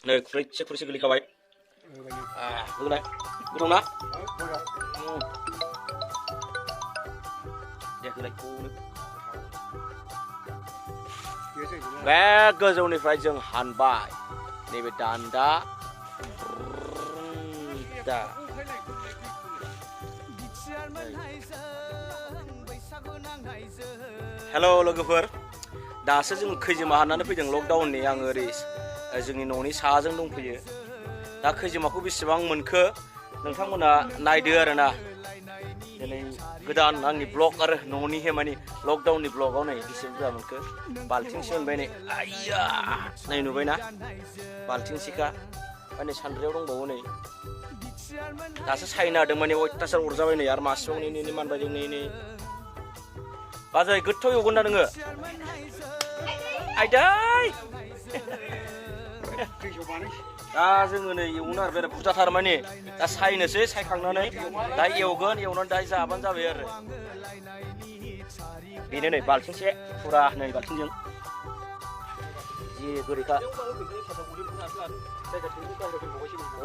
नै खुरैसे खुरैसे गोलैखाबाय होलाय गोथाव ना दे होलाय बे गोजौनिफ्राय जों हानबाय नैबे दान्दा दा हेल' लोगोफोर दासो जों खैजिमा हाननानै फैदों लकडाउननि आं ओरै जोंनि न'नि साहाजों दंफैयो दा खैजिमाखौ बेसेबां मोनखो नोंथांमोना नायदो आरोना दिनै गोदान आंनि ब्लग आरो न'नि माने लकडाउननि ब्लगाव नै बेसे बुरजा मोनखो बाल्थिंसे मोनबाय नै आइया नै नुबायना बाल्थिंसेखा माने सान्द्रियाव दंबावो नै दासो सायना होदों माने अयथासार अरजाबाय नै आरो मासेबाव नै मानबायदों नै बाजै गोथौ एवगोन ना नोङो आइदै दा जोङो नै एवनो आरो बिराद बुरजाथार माने दा सायनोसै सायखांनानै दा एवगोन एवनानै दा जाबानो जाबाय आरो बेनो नै बाल्थिंसे फुरा नै बाल्थिंजों जि गोदैखा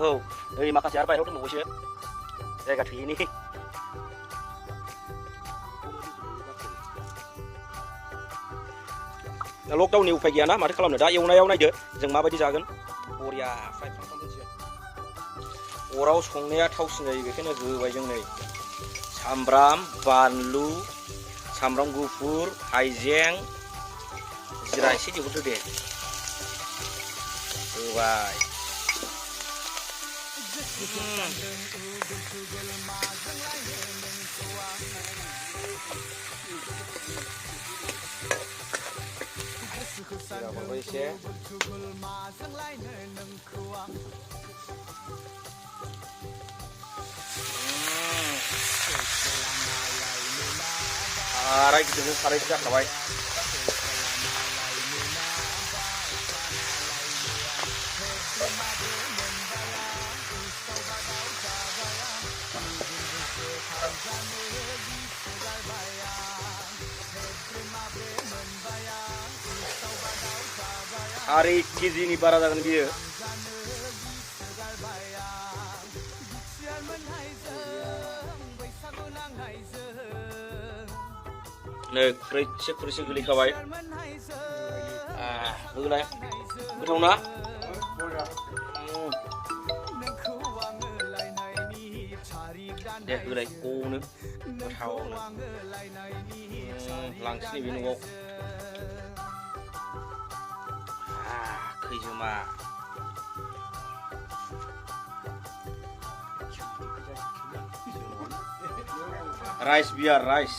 औ नै माखासे आरो बायह्रायाव दंबावोसो जायगा थोयैनि लकडाउननि उफाय गैयाना माथो खालामनो दा एवनायाव नायदो जों माबायदि जागोन बरिया फ्राय खालामनोसै अराव संनाया थावसिन जायो बेखायनो होबाय जों नै सामब्राम बानलु सामब्राम गुफुर हाइजें जिरा एसे एवदो दे होबाय एसे साराय गिदिरजों सारायसो जाखाबाय सारि केजिनि बारा जागोन बियो नै खुरैसे खुरैसे गोलैखाबाय होलाय गोथाव ना दे होलाय गनो गोथावनो लांसै बे न'आव खैजिमा राइस बियार राइस